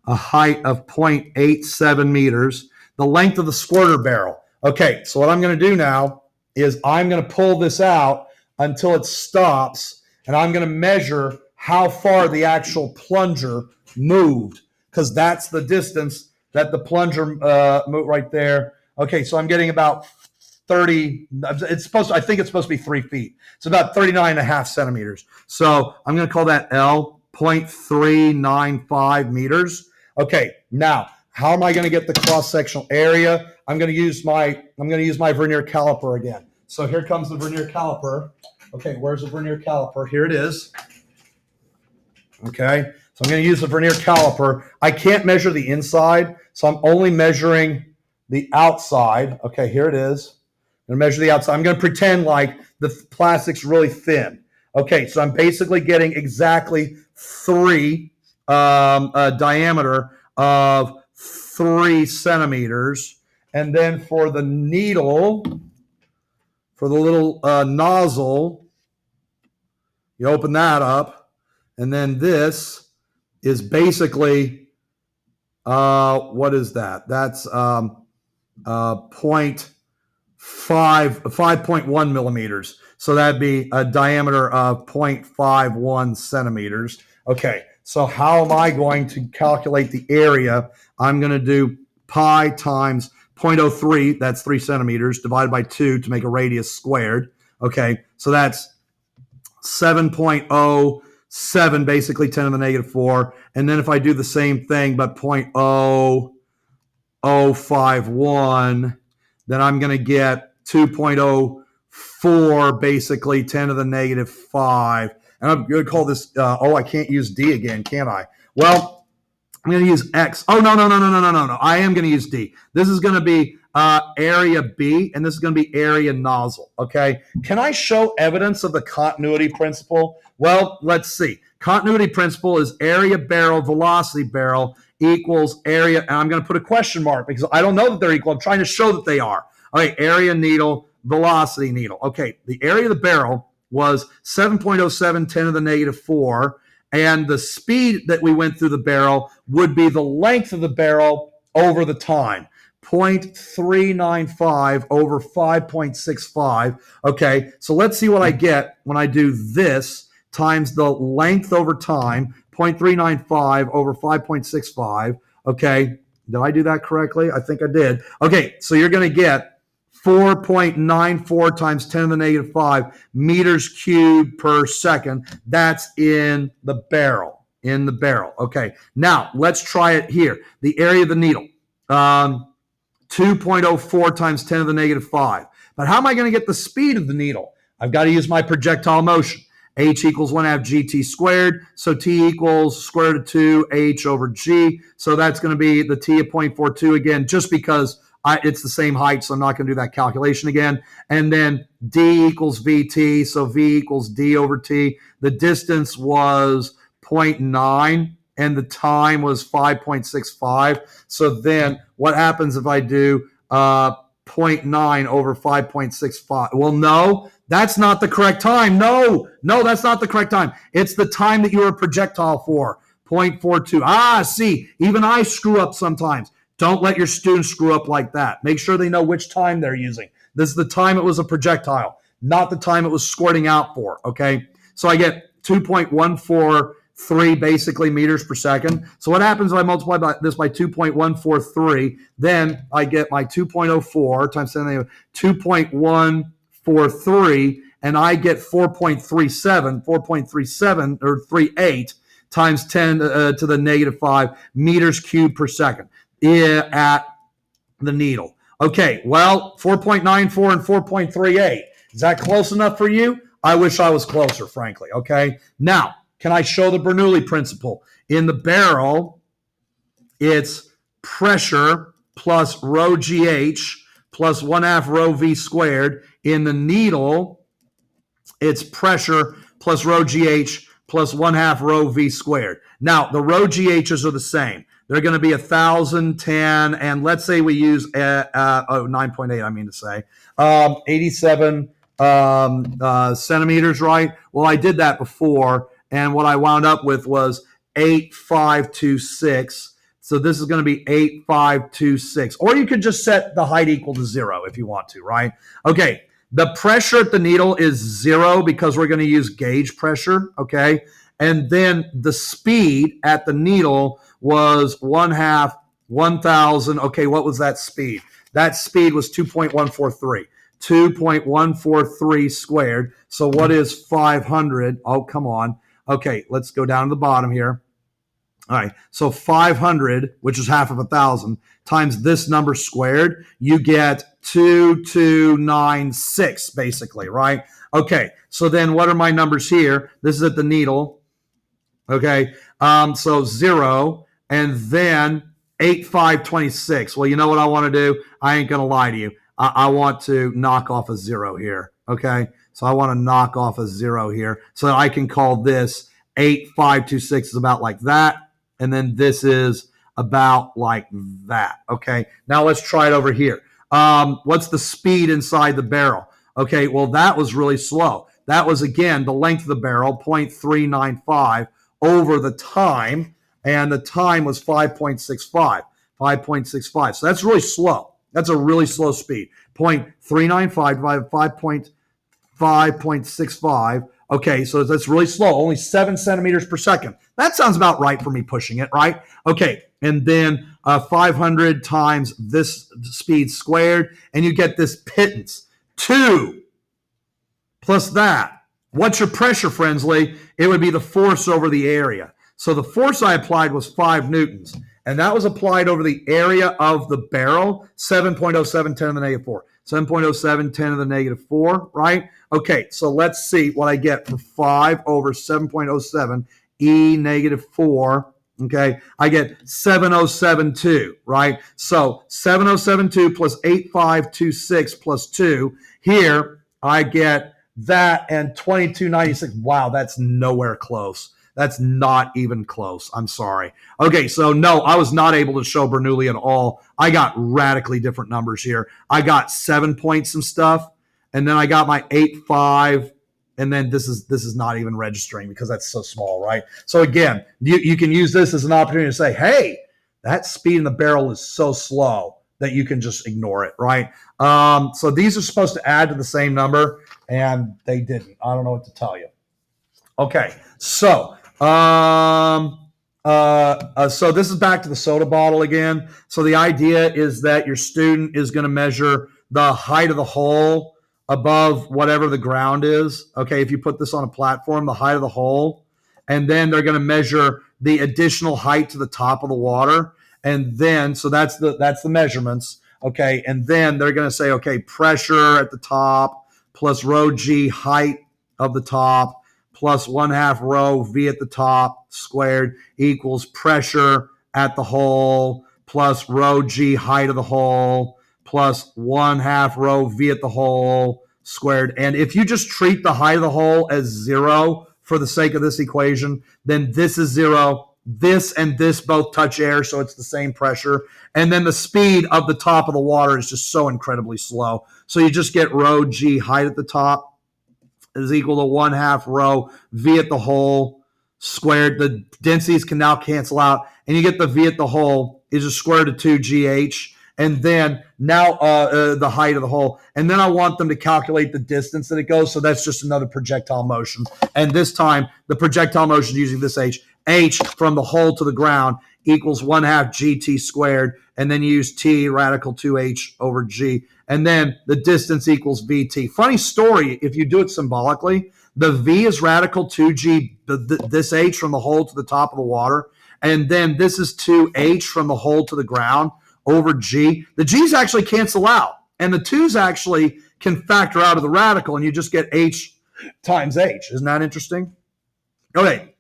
a height of 0.87 meters. The length of the squirter barrel. Okay, so what I'm going to do now is I'm going to pull this out until it stops, and I'm going to measure how far the actual plunger moved, because that's the distance that the plunger moved right there. Okay, so I'm getting about 30. I think it's supposed to be 3 feet. It's about 39 and a half centimeters. So I'm going to call that L, 0.395 meters. Okay, now how am I going to get the cross-sectional area? I'm going to use my vernier caliper again. So here comes the vernier caliper. Okay, where's the vernier caliper? Here it is. Okay, so I'm going to use the vernier caliper. I can't measure the inside, so I'm only measuring the outside. Okay, here it is. I'm going to measure the outside. I'm going to pretend like the plastic's really thin. Okay, so I'm basically getting exactly 3 diameter of 3 centimeters. And then for the needle, for the little nozzle, you open that up, and then this is basically, what is that? That's 5.1 millimeters. So that'd be a diameter of 0.51 centimeters. Okay, so how am I going to calculate the area? I'm going to do pi times 0.03, that's 3 centimeters, divided by 2 to make a radius squared. Okay, so that's 7.07, basically 10 to the negative 4. And then if I do the same thing, but 0.0051, then I'm going to get 2.04, basically 10 to the negative 5. And I'm going to call this, I can't use D again, can I? Well, I'm going to use X. Oh, no. I am going to use D. This is going to be area B, and this is going to be area nozzle, okay? Can I show evidence of the continuity principle? Well, let's see. Continuity principle is area barrel, velocity barrel equals area, and I'm going to put a question mark because I don't know that they're equal. I'm trying to show that they are. Okay, area needle, velocity needle. Okay, the area of the barrel was 7.07, 10 to the negative 4, and the speed that we went through the barrel would be the length of the barrel over the time. 0.395 over 5.65. Okay, so let's see what I get when I do this times the length over time, 0.395 over 5.65. Okay, did I do that correctly? I think I did. Okay, so you're going to get 4.94 times 10 to the negative 5 meters cubed per second. That's in the barrel. In the barrel. Okay, now let's try it here. The area of the needle. 2.04 times 10 to the negative 5. But how am I going to get the speed of the needle? I've got to use my projectile motion. H equals 1 half gt squared. So T equals square root of 2 H over G. So that's going to be the T of 0.42 again, just because it's the same height, so I'm not going to do that calculation again. And then D equals VT, so V equals D over T. The distance was 0.9 and the time was 5.65. So then what happens if I do 0.9 over 5.65? Well, no, that's not the correct time. No, that's not the correct time. It's the time that you were a projectile for, 0.42. See, even I screw up sometimes. Don't let your students screw up like that. Make sure they know which time they're using. This is the time it was a projectile, not the time it was squirting out for, okay? So I get 2.143 basically meters per second. So what happens if I multiply this by 2.143? Then I get my 2.04 times 10 2.143, and I get 4.37 or 38 times 10 to the negative 5 meters cubed per second at the needle. Okay, well, 4.94 and 4.38. Is that close enough for you? I wish I was closer, frankly, okay? Now, can I show the Bernoulli principle? In the barrel, it's pressure plus rho GH plus 1 half rho V squared. In the needle, it's pressure plus rho GH plus 1 half rho V squared. Now, the rho GHs are the same. They're going to be 1,010, and let's say we use 9.8, I mean to say, 87 centimeters, right? Well, I did that before, and what I wound up with was 8,526. So this is going to be 8,526. Or you could just set the height equal to 0 if you want to, right? Okay, the pressure at the needle is 0 because we're going to use gauge pressure, okay? And then the speed at the needle was 1 half 1,000. Okay, what was that speed? That speed was 2.143. 2.143 squared. So what is 500? Oh, come on. Okay, let's go down to the bottom here. All right, so 500, which is half of 1,000, times this number squared, you get 2296, basically, right? Okay, so then what are my numbers here? This is at the needle. Okay, so 0, and then 8,526. Well, you know what I want to do? I ain't going to lie to you. I want to knock off a 0 here, okay? So I want to knock off a 0 here so that I can call this 8,526 is about like that. And then this is about like that, okay? Now let's try it over here. What's the speed inside the barrel? Okay, well, that was really slow. That was, again, the length of the barrel, 0.395 over the time, and the time was 5.65. 5.65. So that's really slow. That's a really slow speed. 0.395 divided by 5.65. Okay, so that's really slow, only 7 centimeters per second. That sounds about right for me pushing it, right? Okay, and then 500 times this speed squared, and you get this pittance. 2 plus that. What's your pressure, Frensley? It would be the force over the area. So the force I applied was 5 newtons, and that was applied over the area of the barrel, 7.07 10 to the negative 4. 7.07 10 to the negative 4, right? Okay, so let's see what I get for 5 over 7.07 e negative 4. Okay, I get 7072, right? So 7072 plus 8526 plus 2. Here I get that and 2296. Wow, that's nowhere close. That's not even close. I'm sorry. Okay, so no, I was not able to show Bernoulli at all. I got radically different numbers here. I got 7 points some stuff, and then I got my 8.5, and then this is not even registering because that's so small, right? So again, you can use this as an opportunity to say, hey, that speed in the barrel is so slow that you can just ignore it, right? So these are supposed to add to the same number, and they didn't. I don't know what to tell you. Okay, so So this is back to the soda bottle again. So the idea is that your student is going to measure the height of the hole above whatever the ground is. Okay, if you put this on a platform, the height of the hole, and then they're going to measure the additional height to the top of the water, and then so that's the measurements. Okay, and then they're going to say, okay, pressure at the top plus rho g height of the top plus 1/2 rho v at the top squared equals pressure at the hole plus rho g height of the hole plus 1/2 rho v at the hole squared. And if you just treat the height of the hole as 0 for the sake of this equation, then this is 0. This and this both touch air, so it's the same pressure. And then the speed of the top of the water is just so incredibly slow. So you just get rho g height at the top is equal to 1/2 rho v at the hole squared. The densities can now cancel out, and you get the v at the hole is a square root of 2gh. And then now the height of the hole. And then I want them to calculate the distance that it goes. So that's just another projectile motion. And this time, the projectile motion using this h. H from the hole to the ground equals 1/2 gt squared. And then you use t radical 2h over g. And then the distance equals vt. Funny story, if you do it symbolically, the v is radical 2g, this h from the hole to the top of the water. And then this is 2h from the hole to the ground over g. The g's actually cancel out, and the 2's actually can factor out of the radical, and you just get h times h. Isn't that interesting? Okay.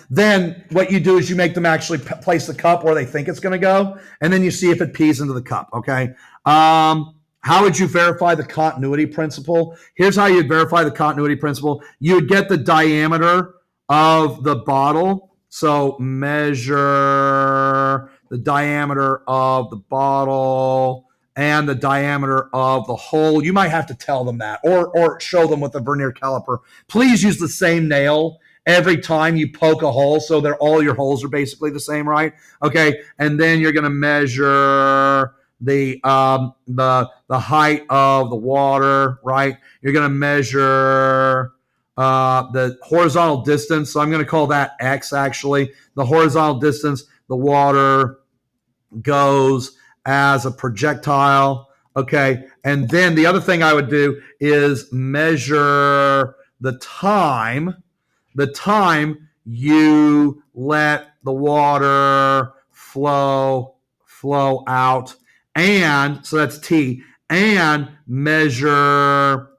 Then what you do is you make them actually place the cup where they think it's going to go, and then you see if it pees into the cup, okay? How would you verify the continuity principle? Here's how you'd verify the continuity principle. You would get the diameter of the bottle. So measure the diameter of the bottle and the diameter of the hole. You might have to tell them that or show them with a vernier caliper. Please use the same nail every time you poke a hole so that all your holes are basically the same, right? Okay, and then you're going to measure the height of the water, right? You're going to measure the horizontal distance. So I'm going to call that x, actually. The horizontal distance the water goes as a projectile, okay? And then the other thing I would do is measure the time you let the water flow out, and so that's t, and measure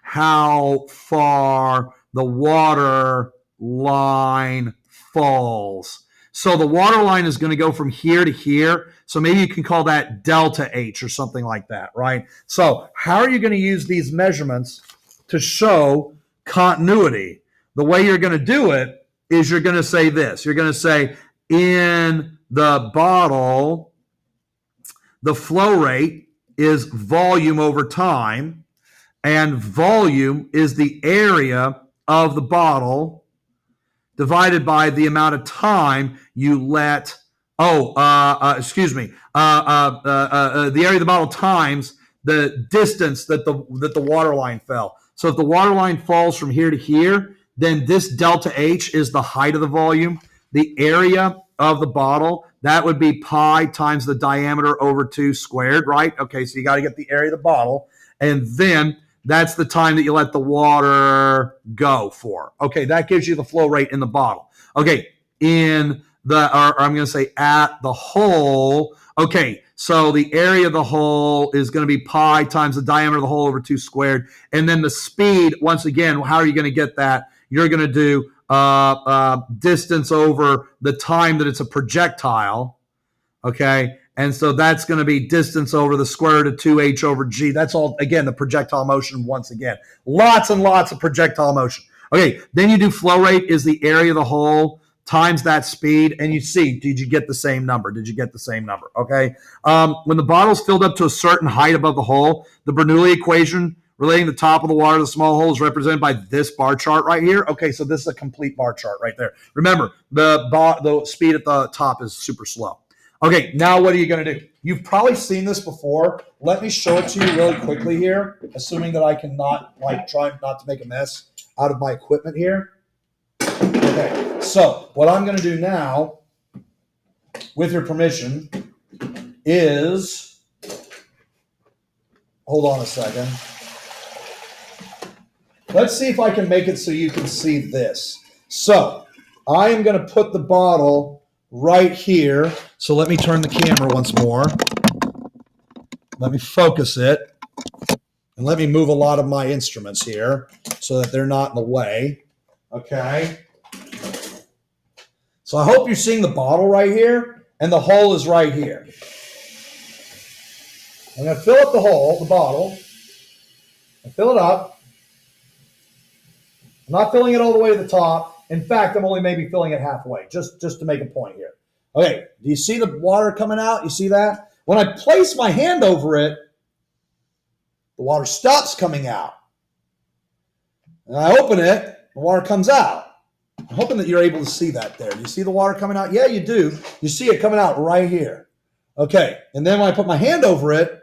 how far the water line falls. So the water line is going to go from here to here. So maybe you can call that delta H or something like that, right? So how are you going to use these measurements to show continuity? The way you're going to do it is you're going to say this. You're going to say in the bottle, the flow rate is volume over time, and volume is the area of the bottle divided by the amount of time you let, the area of the bottle times the distance that the water line fell. So if the water line falls from here to here, then this delta H is the height of the volume. The area of the bottle, that would be pi times the diameter over 2 squared, right? Okay, so you got to get the area of the bottle. And then that's the time that you let the water go for. Okay, that gives you the flow rate in the bottle. Okay, I'm going to say at the hole. Okay, so the area of the hole is going to be pi times the diameter of the hole over 2 squared. And then the speed, once again, how are you going to get that? You're going to do distance over the time that it's a projectile, okay? And so that's going to be distance over the square root of 2h over g. That's all, again, the projectile motion once again. Lots and lots of projectile motion. Okay, then you do flow rate is the area of the hole times that speed, and you see, did you get the same number? Did you get the same number, okay? When the bottle's filled up to a certain height above the hole, the Bernoulli equation relating the top of the water to the small hole is represented by this bar chart right here. Okay, so this is a complete bar chart right there. Remember, the speed at the top is super slow. Okay, now what are you going to do? You've probably seen this before. Let me show it to you really quickly here, assuming that I can try not to make a mess out of my equipment here. Okay, Okay, so what I'm going to do now, with your permission, is, hold on a second. Let's see if I can make it so you can see this. So I am going to put the bottle right here. So let me turn the camera once more. Let me focus it. And let me move a lot of my instruments here so that they're not in the way. Okay. So I hope you're seeing the bottle right here, and the hole is right here. I'm going to fill up the hole, the bottle. I fill it up. I'm not filling it all the way to the top. In fact, I'm only maybe filling it halfway, just to make a point here. Okay, do you see the water coming out? You see that? When I place my hand over it, the water stops coming out. And I open it, the water comes out. I'm hoping that you're able to see that there. Do you see the water coming out? Yeah, you do. You see it coming out right here. Okay, and then when I put my hand over it,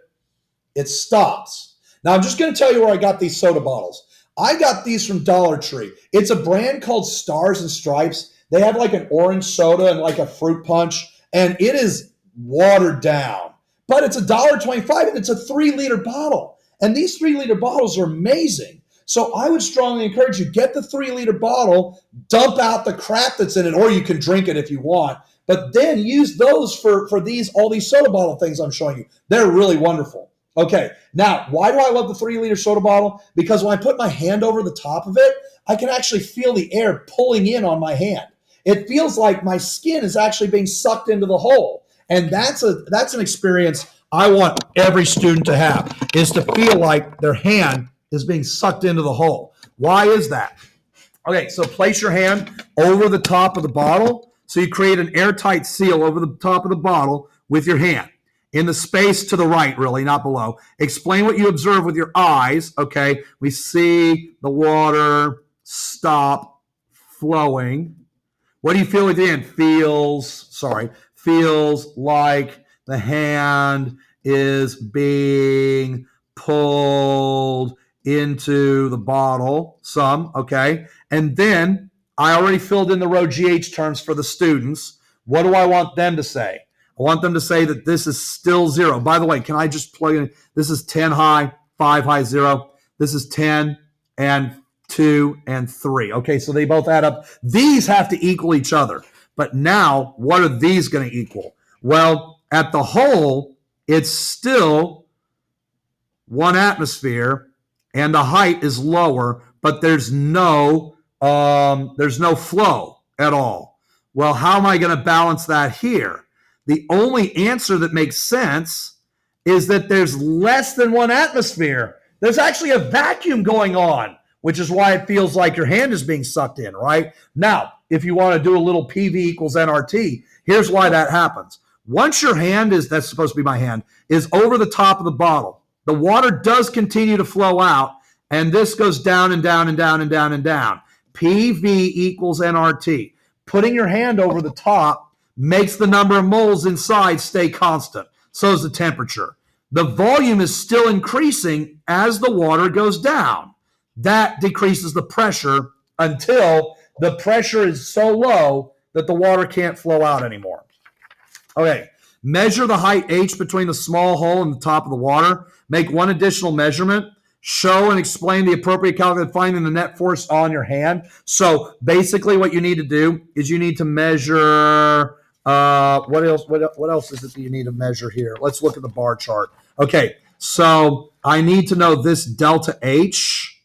it stops. Now, I'm just going to tell you where I got these soda bottles. I got these from Dollar Tree. It's a brand called Stars and Stripes. They have like an orange soda and like a fruit punch, and it is watered down. But it's $1.25, and it's a 3-liter bottle. And these 3-liter bottles are amazing. So I would strongly encourage you, get the 3-liter bottle, dump out the crap that's in it, or you can drink it if you want. But then use those for all these soda bottle things I'm showing you. They're really wonderful. Okay, now, why do I love the 3-liter soda bottle? Because when I put my hand over the top of it, I can actually feel the air pulling in on my hand. It feels like my skin is actually being sucked into the hole. And that's an experience I want every student to have, is to feel like their hand is being sucked into the hole. Why is that? Okay, so place your hand over the top of the bottle. So you create an airtight seal over the top of the bottle with your hand. In the space to the right, really, not below. Explain what you observe with your eyes. Okay, we see the water stop flowing. What do you feel with the hand? Feels like the hand is being pulled into the bottle, some, okay? And then I already filled in the row GH terms for the students. What do I want them to say? I want them to say that this is still 0. By the way, can I just plug in? This is 10 high, 5 high, 0. This is 10 and 2 and 3. Okay, so they both add up. These have to equal each other. But now, what are these going to equal? Well, at the hole, it's still 1 atmosphere, and the height is lower, but there's no flow at all. Well, how am I going to balance that here? The only answer that makes sense is that there's less than 1 atmosphere. There's actually a vacuum going on, which is why it feels like your hand is being sucked in, right? Now, if you want to do a little PV equals nRT, here's why that happens. Once your hand that's supposed to be my hand, is over the top of the bottle, the water does continue to flow out, and this goes down and down and down and down and down. PV equals nRT. Putting your hand over the top makes the number of moles inside stay constant. So is the temperature. The volume is still increasing as the water goes down. That decreases the pressure until the pressure is so low that the water can't flow out anymore. Okay, measure the height h between the small hole and the top of the water. Make one additional measurement. Show and explain the appropriate calculation, finding the net force on your hand. So basically what you need to do is you need to measure, what else is it that you need to measure here? Let's look at the bar chart. Okay, so I need to know this delta H.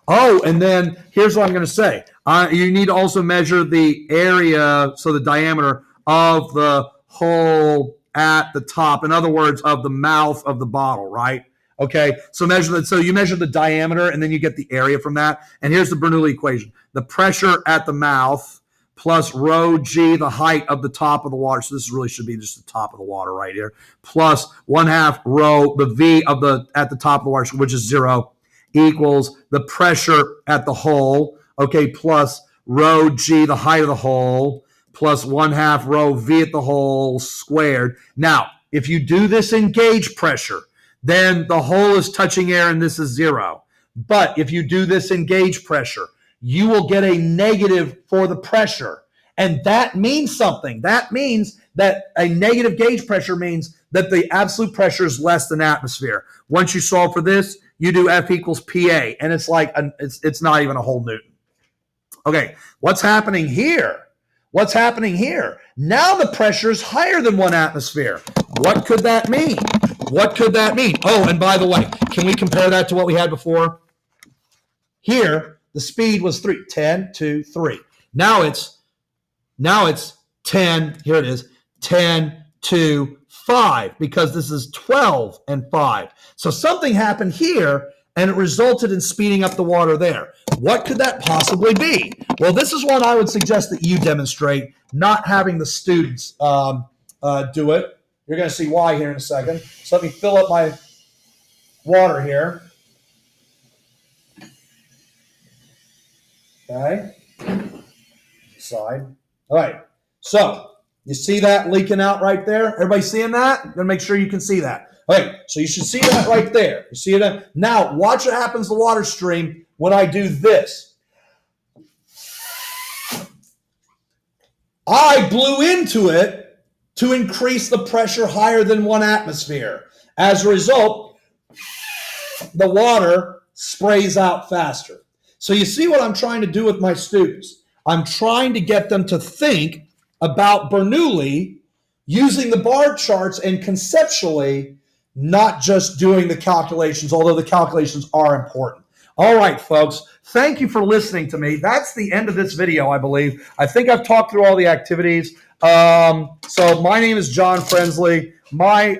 Oh, and then here's what I'm going to say. You need to also measure the area, so the diameter of the hole at the top. In other words, of the mouth of the bottle, right? Okay, so measure that. So you measure the diameter, and then you get the area from that. And here's the Bernoulli equation. The pressure at the mouth plus rho g, the height of the top of the water. So this really should be just the top of the water right here. Plus 1/2 rho, the v of at the top of the water, which is 0, equals the pressure at the hole. Okay, plus rho g, the height of the hole, plus 1/2 rho v at the hole squared. Now, if you do this in gauge pressure, then the hole is touching air and this is 0. But if you do this in gauge pressure, you will get a negative for the pressure. And that means something. That means that a negative gauge pressure means that the absolute pressure is less than atmosphere. Once you solve for this, you do F equals PA, and it's like it's not even a whole Newton. Okay, what's happening here? What's happening here? Now the pressure is higher than 1 atmosphere. What could that mean? What could that mean? Oh, and by the way, can we compare that to what we had before? Here, the speed was 3, 10, 2, 3. Now it's 10, here it is, 10, 2, 5, because this is 12 and 5. So something happened here, and it resulted in speeding up the water there. What could that possibly be? Well, this is one I would suggest that you demonstrate, not having the students do it. You're going to see why here in a second. So let me fill up my water here. Okay. Side. All right. So you see that leaking out right there? Everybody seeing that? I'm going to make sure you can see that. All right, so you should see that right there. You see it? Now, watch what happens to the water stream when I do this. I blew into it to increase the pressure higher than 1 atmosphere. As a result, the water sprays out faster. So you see what I'm trying to do with my students. I'm trying to get them to think about Bernoulli using the bar charts and conceptually, not just doing the calculations, although the calculations are important. All right, folks, thank you for listening to me. That's the end of this video, I believe. I think I've talked through all the activities. So my name is John Frensley. My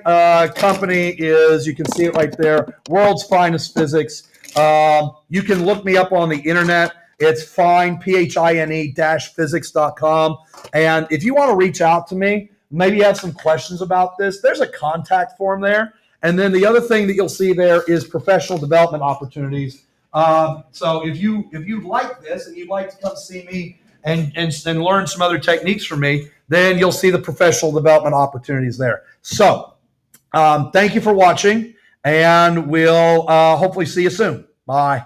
company is, you can see it right there, World's Finest Physics. You can look me up on the internet. It's fine, phine-physics.com. And if you want to reach out to me, maybe you have some questions about this, there's a contact form there. And then the other thing that you'll see there is professional development opportunities. So if you like this and you'd like to come see me and learn some other techniques from me, then you'll see the professional development opportunities there. So thank you for watching, and we'll hopefully see you soon. Bye.